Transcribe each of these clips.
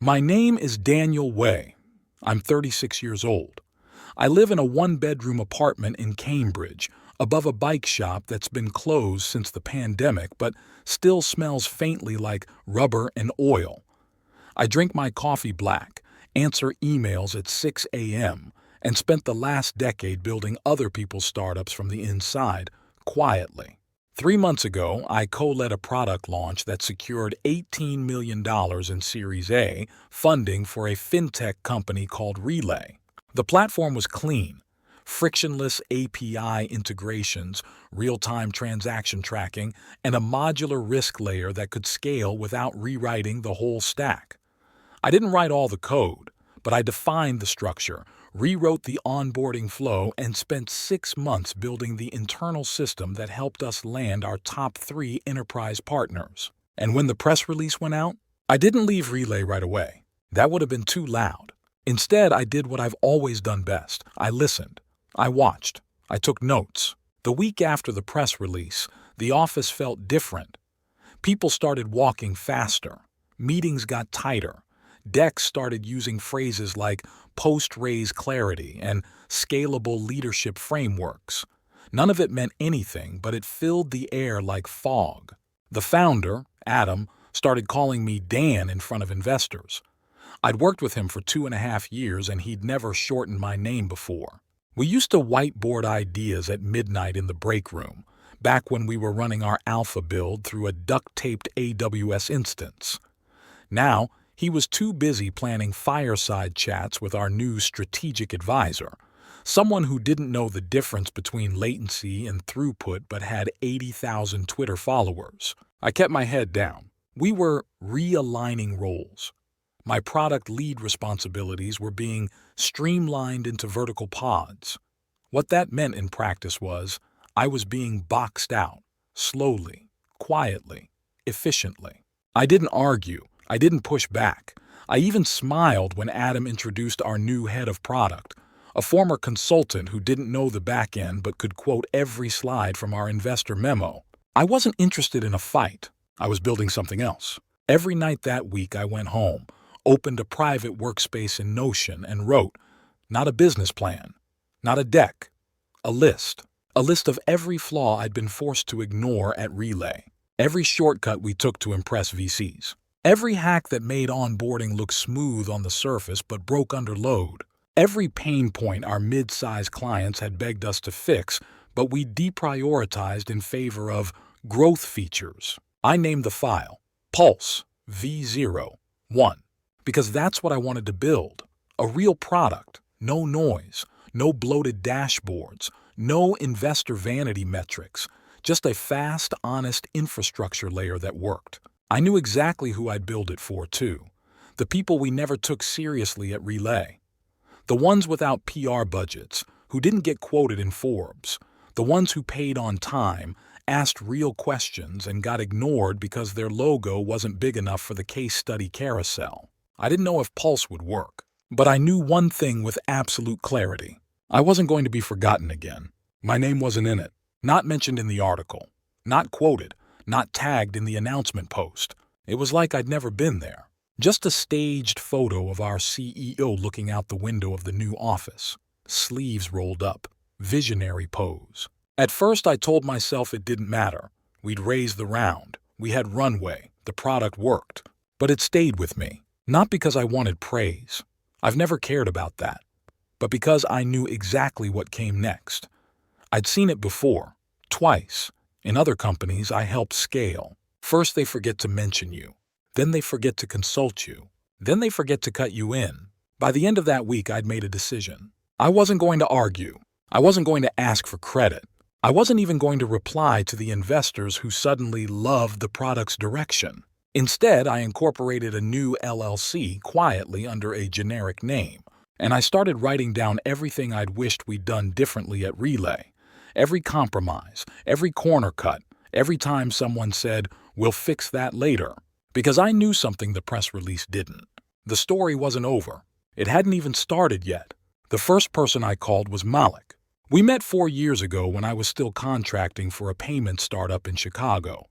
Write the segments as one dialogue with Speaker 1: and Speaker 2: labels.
Speaker 1: My name is Daniel Way. I'm 36 years old. I live in a one-bedroom apartment in Cambridge, above a bike shop that's been closed since the pandemic but still smells faintly like rubber and oil. I drink my coffee black, answer emails at 6 a.m., and spent the last decade building other people's startups from the inside, quietly. 3 months ago, I co-led a product launch that secured $18 million in Series A funding for a fintech company called Relay. The platform was clean, frictionless API integrations, real-time transaction tracking, and a modular risk layer that could scale without rewriting the whole stack. I didn't write all the code, but I defined the structure, rewrote the onboarding flow, and spent 6 months building the internal system that helped us land our top 3 enterprise partners. And when the press release went out, I didn't leave Relay right away. That would have been too loud. Instead, I did what I've always done best. I listened. I watched. I took notes. The week after the press release, the office felt different. People started walking faster. Meetings got tighter. Decks started using phrases like post-raise clarity and scalable leadership frameworks. None of it meant anything, but it filled the air like fog. The founder, Adam, started calling me Dan in front of investors. I'd worked with him for 2.5 years and he'd never shortened my name before. We used to whiteboard ideas at midnight in the break room, back when we were running our alpha build through a duct-taped AWS instance. Now, he was too busy planning fireside chats with our new strategic advisor, someone who didn't know the difference between latency and throughput but had 80,000 Twitter followers. I kept my head down. We were realigning roles. My product lead responsibilities were being streamlined into vertical pods. What that meant in practice was I was being boxed out, slowly, quietly, efficiently. I didn't argue. I didn't push back. I even smiled when Adam introduced our new head of product, a former consultant who didn't know the back end but could quote every slide from our investor memo. I wasn't interested in a fight. I was building something else. Every night that week I went home, opened a private workspace in Notion and wrote, not a business plan, not a deck, a list of every flaw I'd been forced to ignore at Relay, every shortcut we took to impress VCs. Every hack that made onboarding look smooth on the surface but broke under load. Every pain point our mid-sized clients had begged us to fix, but we deprioritized in favor of growth features. I named the file Pulse V01 because that's what I wanted to build. A real product, no noise, no bloated dashboards, no investor vanity metrics, just a fast, honest infrastructure layer that worked. I knew exactly who I'd build it for, too. The people we never took seriously at Relay. The ones without PR budgets, who didn't get quoted in Forbes. The ones who paid on time, asked real questions, and got ignored because their logo wasn't big enough for the case study carousel. I didn't know if Pulse would work, but I knew one thing with absolute clarity. I wasn't going to be forgotten again. My name wasn't in it, not mentioned in the article, not quoted, not tagged in the announcement post. It was like I'd never been there. Just a staged photo of our CEO looking out the window of the new office, sleeves rolled up, visionary pose. At first I told myself it didn't matter. We'd raised the round, we had runway, the product worked. But it stayed with me, not because I wanted praise. I've never cared about that. But because I knew exactly what came next. I'd seen it before, twice. In other companies I helped scale. First they forget to mention you. Then they forget to consult you. Then they forget to cut you in. By the end of that week I'd made a decision. I wasn't going to argue. I wasn't going to ask for credit. I wasn't even going to reply to the investors who suddenly loved the product's direction. Instead, I incorporated a new LLC quietly under a generic name. And I started writing down everything I'd wished we'd done differently at Relay. Every compromise, every corner cut, every time someone said, "We'll fix that later." Because I knew something the press release didn't. The story wasn't over. It hadn't even started yet. The first person I called was Malik. We met 4 years ago when I was still contracting for a payment startup in Chicago.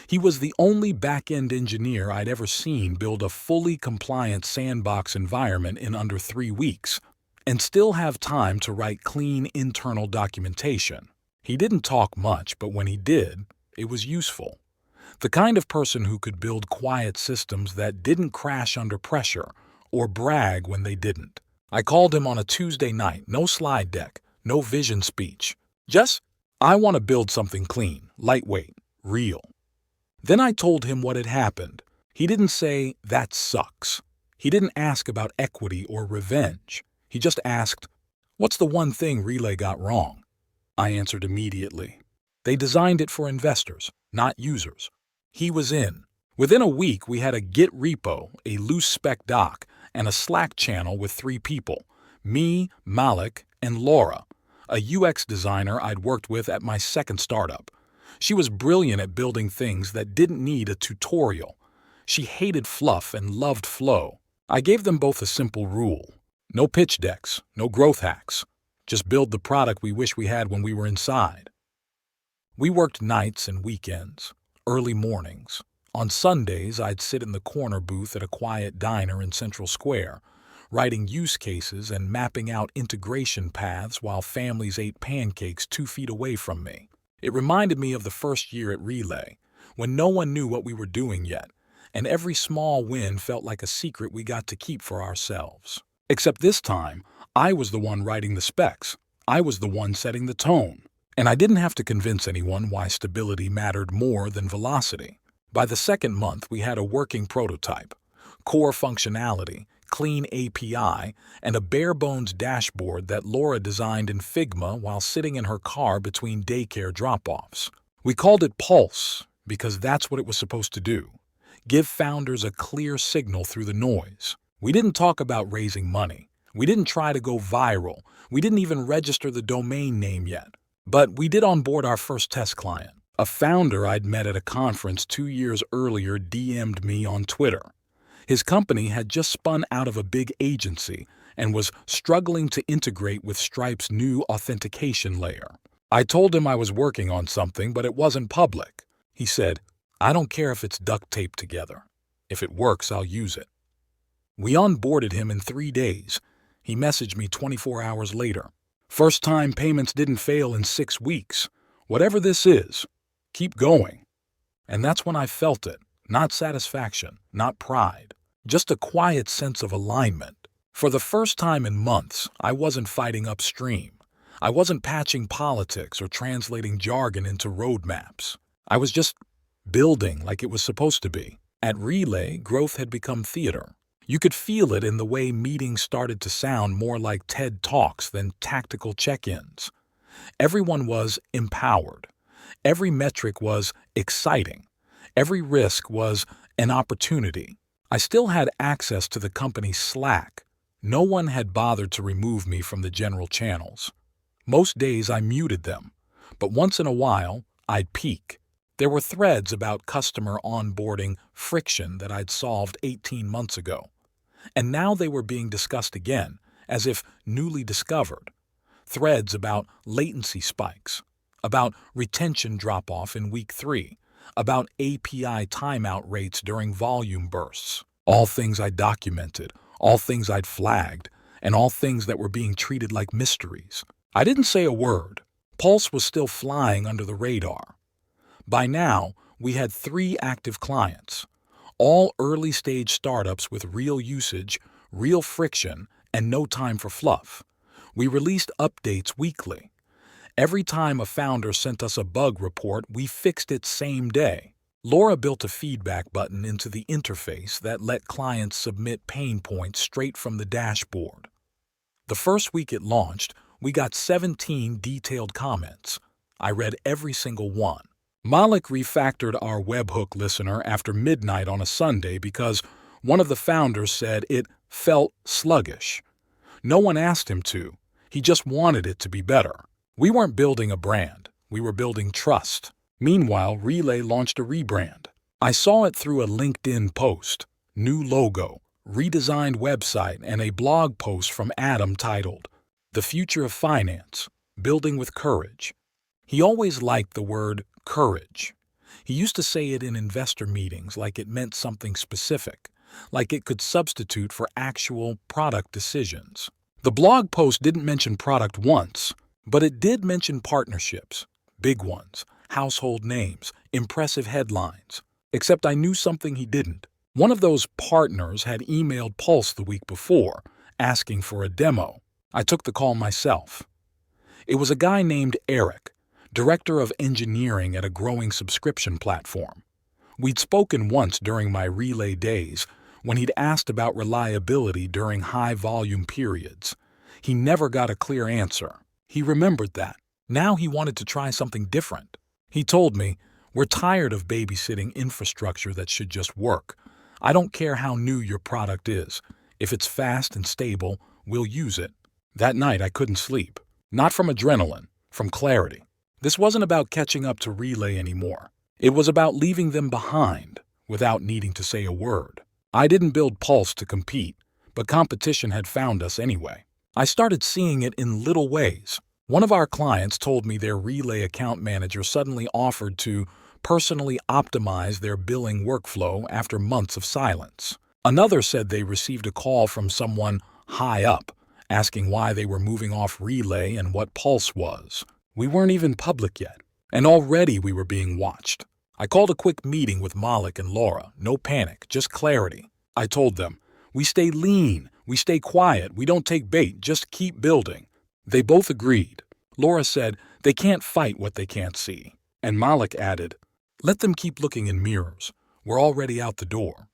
Speaker 1: He was the only back-end engineer I'd ever seen build a fully compliant sandbox environment in under 3 weeks, and still have time to write clean internal documentation. He didn't talk much, but when he did, it was useful. The kind of person who could build quiet systems that didn't crash under pressure or brag when they didn't. I called him on a Tuesday night, no slide deck, no vision speech. Just, I want to build something clean, lightweight, real. Then I told him what had happened. He didn't say, that sucks. He didn't ask about equity or revenge. He just asked, what's the one thing Relay got wrong? I answered immediately. They designed it for investors, not users. He was in. Within a week, we had a Git repo, a loose spec doc, and a Slack channel with 3 people, me, Malik, and Laura, a UX designer I'd worked with at my second startup. She was brilliant at building things that didn't need a tutorial. She hated fluff and loved flow. I gave them both a simple rule. No pitch decks, no growth hacks. Just build the product we wish we had when we were inside. We worked nights and weekends, early mornings. On Sundays, I'd sit in the corner booth at a quiet diner in Central Square, writing use cases and mapping out integration paths while families ate pancakes 2 feet away from me. It reminded me of the first year at Relay, when no one knew what we were doing yet, and every small win felt like a secret we got to keep for ourselves. Except this time, I was the one writing the specs. I was the one setting the tone. And I didn't have to convince anyone why stability mattered more than velocity. By the second month, we had a working prototype, core functionality, clean API, and a bare-bones dashboard that Laura designed in Figma while sitting in her car between daycare drop-offs. We called it Pulse because that's what it was supposed to do. Give founders a clear signal through the noise. We didn't talk about raising money. We didn't try to go viral. We didn't even register the domain name yet. But we did onboard our first test client. A founder I'd met at a conference 2 years earlier DM'd me on Twitter. His company had just spun out of a big agency and was struggling to integrate with Stripe's new authentication layer. I told him I was working on something, but it wasn't public. He said, I don't care if it's duct taped together. If it works, I'll use it. We onboarded him in 3 days. He messaged me 24 hours later. First-time payments didn't fail in 6 weeks. Whatever this is, keep going. And that's when I felt it. Not satisfaction, not pride. Just a quiet sense of alignment. For the first time in months, I wasn't fighting upstream. I wasn't patching politics or translating jargon into roadmaps. I was just building like it was supposed to be. At Relay, growth had become theater. You could feel it in the way meetings started to sound more like TED Talks than tactical check-ins. Everyone was empowered. Every metric was exciting. Every risk was an opportunity. I still had access to the company's Slack. No one had bothered to remove me from the general channels. Most days I muted them, but once in a while I'd peek. There were threads about customer onboarding friction that I'd solved 18 months ago. And now they were being discussed again, as if newly discovered. Threads about latency spikes, about retention drop-off in week 3, about API timeout rates during volume bursts. All things I documented, all things I'd flagged, and all things that were being treated like mysteries. I didn't say a word. Pulse was still flying under the radar. By now, we had 3 active clients, all early-stage startups with real usage, real friction, and no time for fluff. We released updates weekly. Every time a founder sent us a bug report, we fixed it same day. Laura built a feedback button into the interface that let clients submit pain points straight from the dashboard. The first week it launched, we got 17 detailed comments. I read every single one. Malik refactored our webhook listener after midnight on a Sunday because one of the founders said it felt sluggish. No one asked him to. He just wanted it to be better. We weren't building a brand. We were building trust. Meanwhile, Relay launched a rebrand. I saw it through a LinkedIn post, new logo, redesigned website, and a blog post from Adam titled, The Future of Finance, Building with Courage. He always liked the word courage. He used to say it in investor meetings like it meant something specific, like it could substitute for actual product decisions. The blog post didn't mention product once, but it did mention partnerships, big ones, household names, impressive headlines. Except I knew something he didn't. One of those partners had emailed Pulse the week before, asking for a demo. I took the call myself. It was a guy named Eric, director of engineering at a growing subscription platform. We'd spoken once during my relay days when he'd asked about reliability during high-volume periods. He never got a clear answer. He remembered that. Now he wanted to try something different. He told me, "We're tired of babysitting infrastructure that should just work. I don't care how new your product is. If it's fast and stable, we'll use it." That night I couldn't sleep. Not from adrenaline, from clarity. This wasn't about catching up to Relay anymore. It was about leaving them behind without needing to say a word. I didn't build Pulse to compete, but competition had found us anyway. I started seeing it in little ways. One of our clients told me their Relay account manager suddenly offered to personally optimize their billing workflow after months of silence. Another said they received a call from someone high up, asking why they were moving off Relay and what Pulse was. We weren't even public yet, and already we were being watched. I called a quick meeting with Malik and Laura. No panic, just clarity. I told them, "We stay lean, we stay quiet, we don't take bait, just keep building." They both agreed. Laura said, "They can't fight what they can't see." And Malik added, "Let them keep looking in mirrors. We're already out the door."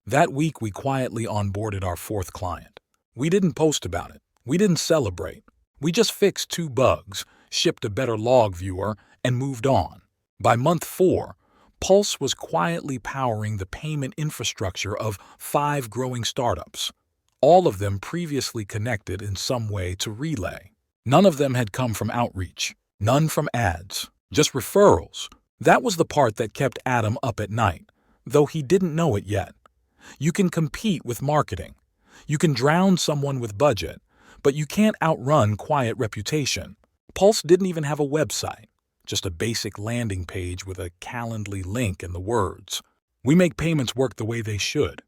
Speaker 1: That week we quietly onboarded our fourth client. We didn't post about it. We didn't celebrate. We just fixed 2 bugs, shipped a better log viewer, and moved on. By month 4, Pulse was quietly powering the payment infrastructure of 5 growing startups, all of them previously connected in some way to Relay. None of them had come from outreach, none from ads, just referrals. That was the part that kept Adam up at night, though he didn't know it yet. You can compete with marketing. You can drown someone with budget, but you can't outrun quiet reputation. Pulse didn't even have a website, just a basic landing page with a Calendly link and the words, "We make payments work the way they should."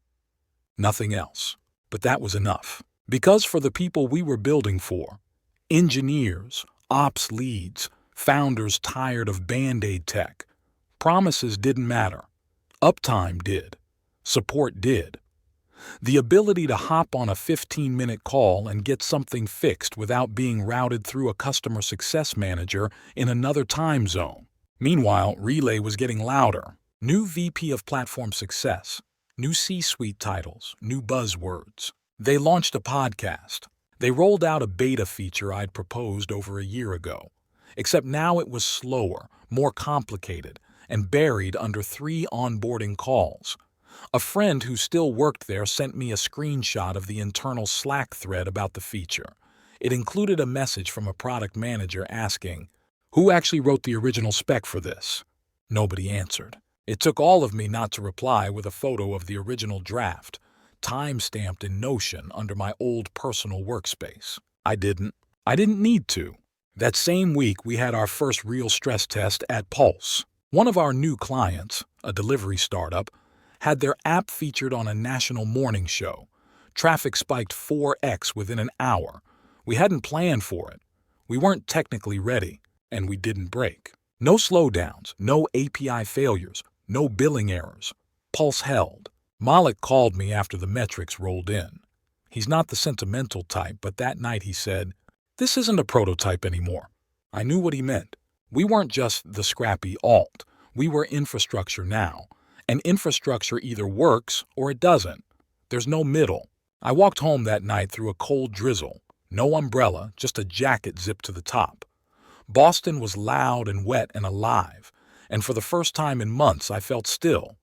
Speaker 1: Nothing else. But that was enough. Because for the people we were building for, engineers, ops leads, founders tired of Band-Aid tech, promises didn't matter. Uptime did. Support did. The ability to hop on a 15-minute call and get something fixed without being routed through a customer success manager in another time zone. Meanwhile, Relay was getting louder. New VP of Platform Success, new C-suite titles, new buzzwords. They launched a podcast. They rolled out a beta feature I'd proposed over a year ago. Except now it was slower, more complicated, and buried under 3 onboarding calls. A friend who still worked there sent me a screenshot of the internal Slack thread about the feature. It included a message from a product manager asking, "Who actually wrote the original spec for this?" Nobody answered. It took all of me not to reply with a photo of the original draft, time-stamped in Notion under my old personal workspace. I didn't need to. That same week, we had our first real stress test at Pulse. One of our new clients, a delivery startup, had their app featured on a national morning show. Traffic spiked 4x within an hour. We hadn't planned for it. We weren't technically ready, and we didn't break. No slowdowns, no API failures, no billing errors. Pulse held. Malik called me after the metrics rolled in. He's not the sentimental type, but that night he said, "This isn't a prototype anymore." I knew what he meant. We weren't just the scrappy alt. We were infrastructure now. And infrastructure either works or it doesn't. There's no middle. I walked home that night through a cold drizzle. No umbrella, just a jacket zipped to the top. Boston was loud and wet and alive, and for the first time in months I felt still.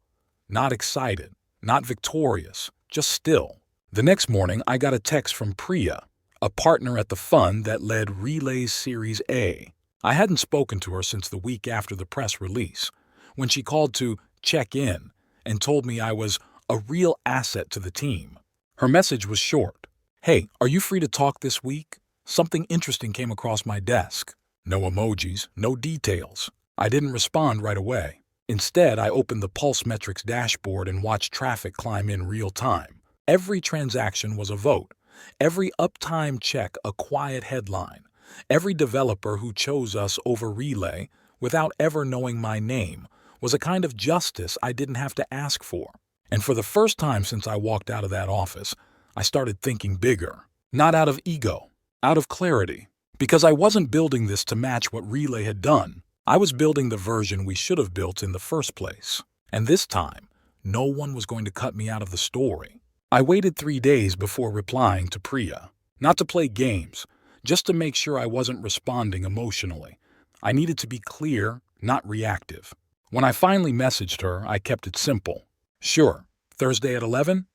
Speaker 1: Not excited, not victorious, just still. The next morning I got a text from Priya, a partner at the fund that led Relay's Series A. I hadn't spoken to her since the week after the press release, when she called to check in and told me I was a real asset to the team. Her message was short. "Hey, are you free to talk this week? Something interesting came across my desk." No emojis, no details. I didn't respond right away. Instead, I opened the Pulse Metrics dashboard and watched traffic climb in real time. Every transaction was a vote. Every uptime check a quiet headline. Every developer who chose us over Relay, without ever knowing my name, was a kind of justice I didn't have to ask for. And for the first time since I walked out of that office, I started thinking bigger. Not out of ego, out of clarity. Because I wasn't building this to match what Relay had done. I was building the version we should have built in the first place. And this time, no one was going to cut me out of the story. I waited 3 days before replying to Priya. Not to play games, just to make sure I wasn't responding emotionally. I needed to be clear, not reactive. When I finally messaged her, I kept it simple. Sure, Thursday at 11?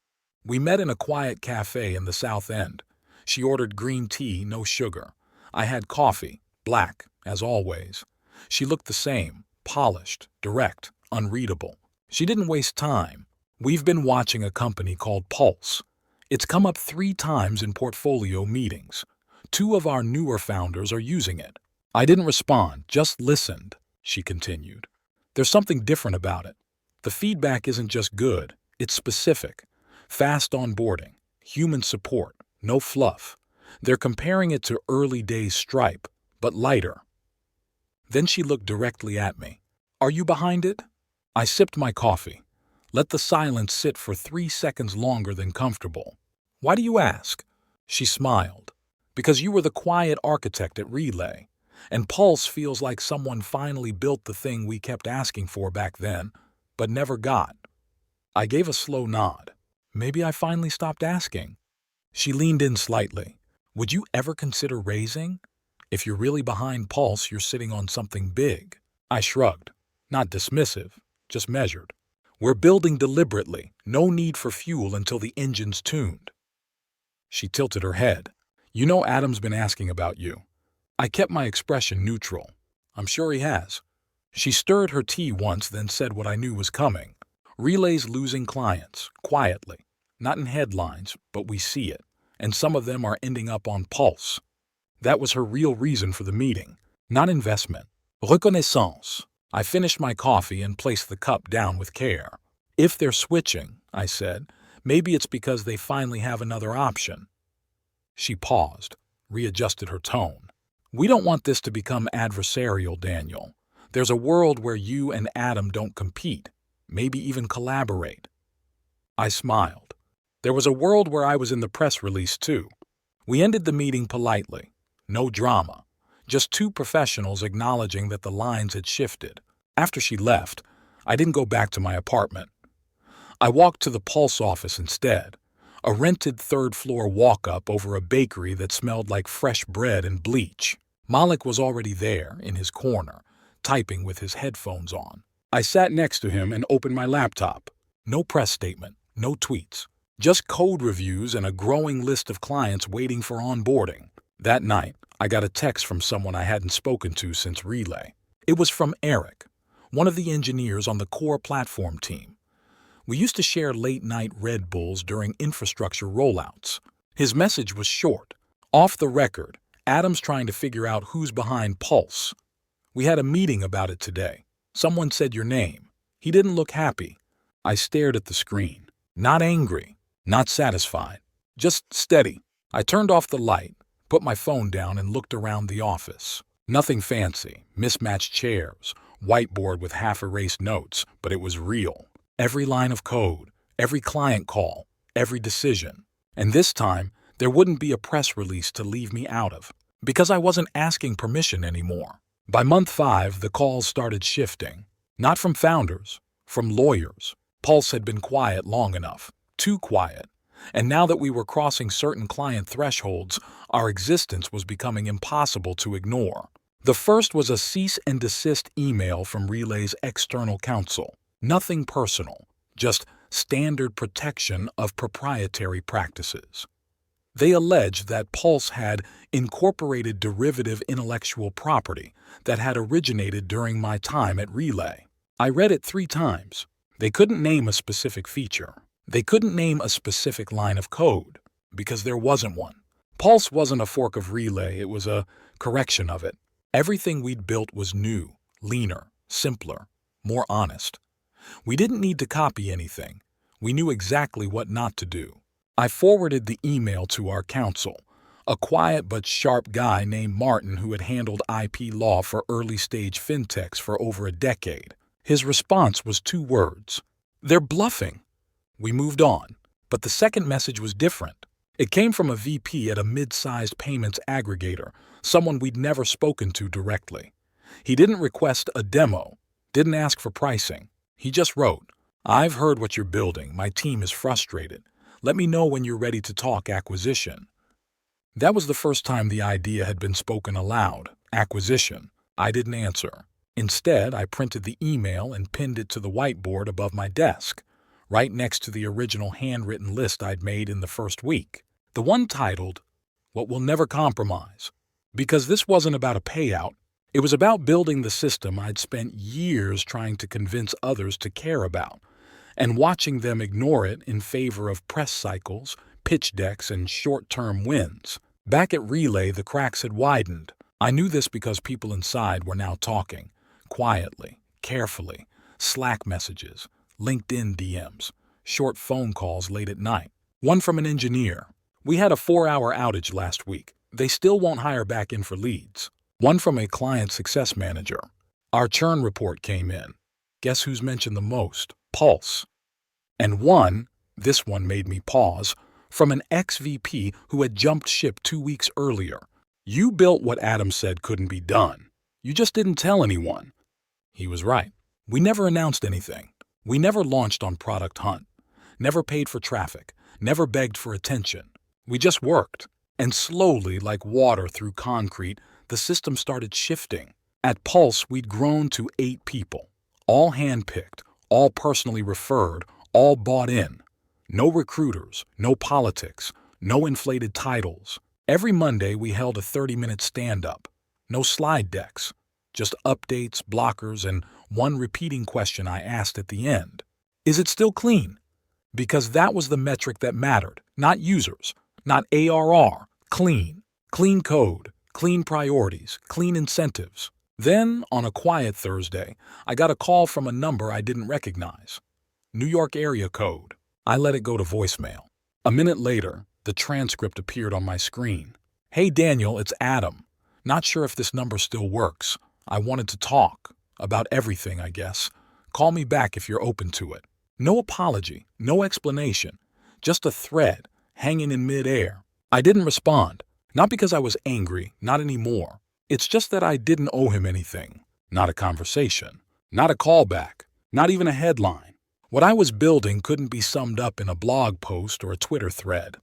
Speaker 1: We met in a quiet cafe in the South End. She ordered green tea, no sugar. I had coffee, black, as always. She looked the same, polished, direct, unreadable. She didn't waste time. We've been watching a company called Pulse. It's come up 3 times in portfolio meetings. 2 of our newer founders are using it. I didn't respond, just listened, she continued. There's something different about it. The feedback isn't just good, it's specific. Fast onboarding, human support, no fluff. They're comparing it to early days Stripe, but lighter. Then she looked directly at me. Are you behind it? I sipped my coffee. Let the silence sit for 3 seconds longer than comfortable. Why do you ask? She smiled. Because you were the quiet architect at Relay, and Pulse feels like someone finally built the thing we kept asking for back then, but never got. I gave a slow nod. Maybe I finally stopped asking. She leaned in slightly. Would you ever consider raising? If you're really behind Pulse, you're sitting on something big. I shrugged. Not dismissive, just measured. We're building deliberately, no need for fuel until the engine's tuned. She tilted her head. You know Adam's been asking about you. I kept my expression neutral. I'm sure he has. She stirred her tea once, then said what I knew was coming. Relay's losing clients, quietly. Not in headlines, but we see it. And some of them are ending up on Pulse. That was her real reason for the meeting. Not investment. Reconnaissance. I finished my coffee and placed the cup down with care. If they're switching, I said, maybe it's because they finally have another option. She paused, readjusted her tone. We don't want this to become adversarial, Daniel. There's a world where you and Adam don't compete, maybe even collaborate. I smiled. There was a world where I was in the press release too. We ended the meeting politely. No drama. Just 2 professionals acknowledging that the lines had shifted. After she left, I didn't go back to my apartment. I walked to the Pulse office instead, a rented 3rd-floor walk-up over a bakery that smelled like fresh bread and bleach. Malik was already there, in his corner, typing with his headphones on. I sat next to him and opened my laptop. No press statement, no tweets. Just code reviews and a growing list of clients waiting for onboarding. That night, I got a text from someone I hadn't spoken to since Relay. It was from Eric, one of the engineers on the core platform team. We used to share late-night Red Bulls during infrastructure rollouts. His message was short. Off the record, Adam's trying to figure out who's behind Pulse. We had a meeting about it today. Someone said your name. He didn't look happy. I stared at the screen. Not angry, not satisfied, just steady. I turned off the light, put my phone down and looked around the office. Nothing fancy, mismatched chairs, whiteboard with half-erased notes, but it was real. Every line of code, every client call, every decision. And this time, there wouldn't be a press release to leave me out of, because I wasn't asking permission anymore. By month 5, the calls started shifting. Not from founders, from lawyers. Pulse had been quiet long enough, too quiet. And now that we were crossing certain client thresholds, our existence was becoming impossible to ignore. The first was a cease and desist email from Relay's external counsel. Nothing personal, just standard protection of proprietary practices. They alleged that Pulse had incorporated derivative intellectual property that had originated during my time at Relay. I read it 3 times. They couldn't name a specific feature. They couldn't name a specific line of code, because there wasn't one. Pulse wasn't a fork of Relay, it was a correction of it. Everything we'd built was new, leaner, simpler, more honest. We didn't need to copy anything. We knew exactly what not to do. I forwarded the email to our counsel, a quiet but sharp guy named Martin who had handled IP law for early-stage fintechs for over a decade. His response was 2 words: "They're bluffing." We moved on, but the second message was different. It came from a VP at a mid-sized payments aggregator, someone we'd never spoken to directly. He didn't request a demo, didn't ask for pricing. He just wrote, "I've heard what you're building. My team is frustrated. Let me know when you're ready to talk acquisition." That was the first time the idea had been spoken aloud, acquisition. I didn't answer. Instead, I printed the email and pinned it to the whiteboard above my desk, right next to the original handwritten list I'd made in the first week. The one titled, "What Will Never Compromise." Because this wasn't about a payout, it was about building the system I'd spent years trying to convince others to care about, and watching them ignore it in favor of press cycles, pitch decks, and short-term wins. Back at Relay, the cracks had widened. I knew this because people inside were now talking, quietly, carefully, Slack messages, LinkedIn DMs, short phone calls late at night. One from an engineer: "We had a 4-hour outage last week. They still won't hire back in for leads." One from a client success manager: "Our churn report came in. Guess who's mentioned the most? Pulse." And one, this one made me pause, from an ex-VP who had jumped ship 2 weeks earlier: "You built what Adam said couldn't be done. You just didn't tell anyone." He was right. We never announced anything. We never launched on Product Hunt, never paid for traffic, never begged for attention. We just worked. And slowly, like water through concrete, the system started shifting. At Pulse, we'd grown to 8 people, all handpicked, all personally referred, all bought in. No recruiters, no politics, no inflated titles. Every Monday, we held a 30-minute stand-up. No slide decks, just updates, blockers, and one repeating question I asked at the end: "Is it still clean?" Because that was the metric that mattered, not users, not ARR, clean. Clean code, clean priorities, clean incentives. Then, on a quiet Thursday, I got a call from a number I didn't recognize. New York area code. I let it go to voicemail. A minute later, the transcript appeared on my screen. "Hey Daniel, it's Adam. Not sure if this number still works. I wanted to talk. About everything, I guess. Call me back if you're open to it." No apology, no explanation. Just a thread, hanging in mid-air. I didn't respond. Not because I was angry, not anymore. It's just that I didn't owe him anything. Not a conversation. Not a callback. Not even a headline. What I was building couldn't be summed up in a blog post or a Twitter thread.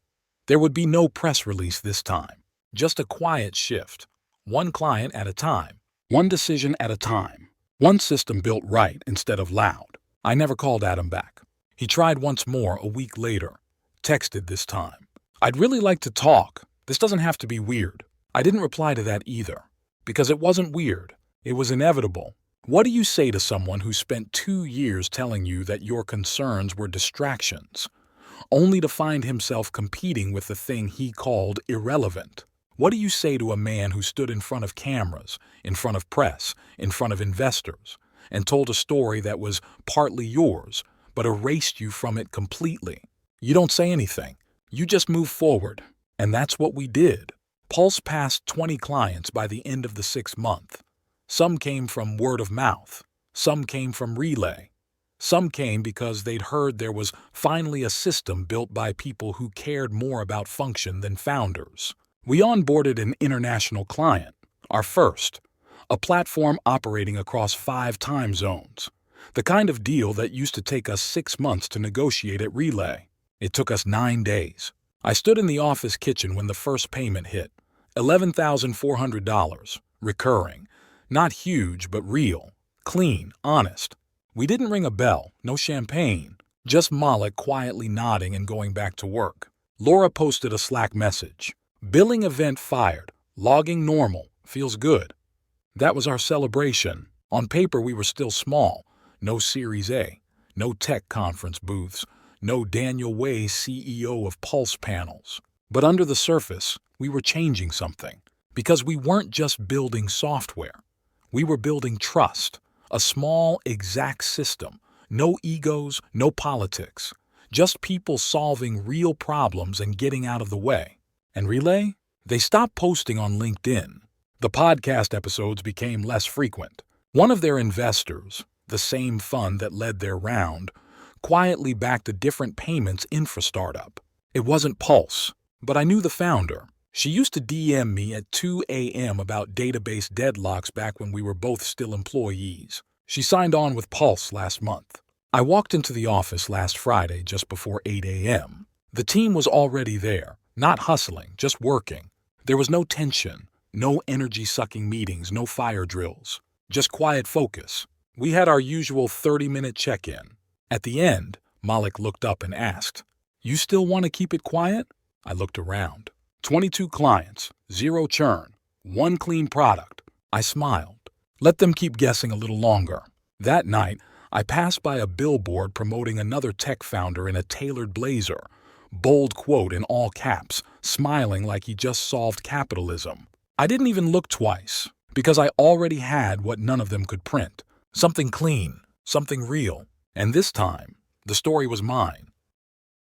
Speaker 1: There would be no press release this time. Just a quiet shift. One client at a time. One decision at a time. One system built right instead of loud. I never called Adam back. He tried once more a week later. Texted this time: "I'd really like to talk. This doesn't have to be weird." I didn't reply to that either, because it wasn't weird. It was inevitable. What do you say to someone who spent 2 years telling you that your concerns were distractions, only to find himself competing with the thing he called irrelevant? What do you say to a man who stood in front of cameras, in front of press, in front of investors, and told a story that was partly yours, but erased you from it completely? You don't say anything. You just move forward. And that's what we did. Pulse passed 20 clients by the end of the 6th month. Some came from word of mouth. Some came from Relay. Some came because they'd heard there was finally a system built by people who cared more about function than founders. We onboarded an international client, our first, a platform operating across 5 time zones, the kind of deal that used to take us 6 months to negotiate at Relay. It took us 9 days. I stood in the office kitchen when the first payment hit, $11,400, recurring, not huge but real, clean, honest. We didn't ring a bell, no champagne, just Malik quietly nodding and going back to work. Laura posted a Slack message: "Billing event fired, logging normal, feels good." That was our celebration. On paper, we were still small. No Series A, no tech conference booths, no Daniel Way, CEO of Pulse panels. But under the surface, we were changing something. Because we weren't just building software. We were building trust, A small, exact system. No egos, no politics. Just people solving real problems and getting out of the way. And Relay? They stopped posting on LinkedIn. The podcast episodes became less frequent. One of their investors, the same fund that led their round, quietly backed a different payments infra startup. It wasn't Pulse, but I knew the founder. She used to DM me at 2 a.m. about database deadlocks back when we were both still employees. She signed on with Pulse last month. I walked into the office last Friday just before 8 a.m. The team was already there, not hustling, just working. There was no tension, no energy-sucking meetings, no fire drills, just quiet focus. We had our usual 30-minute check-in. At the end, Malik looked up and asked, "You still want to keep it quiet?" I looked around. 22 clients, 0 churn, 1 clean product. I smiled. Let them keep guessing a little longer. That night, I passed by a billboard promoting another tech founder in a tailored blazer. Bold quote in all caps, smiling like he just solved capitalism. I didn't even look twice, because I already had what none of them could print. Something clean, something real. And this time, the story was mine.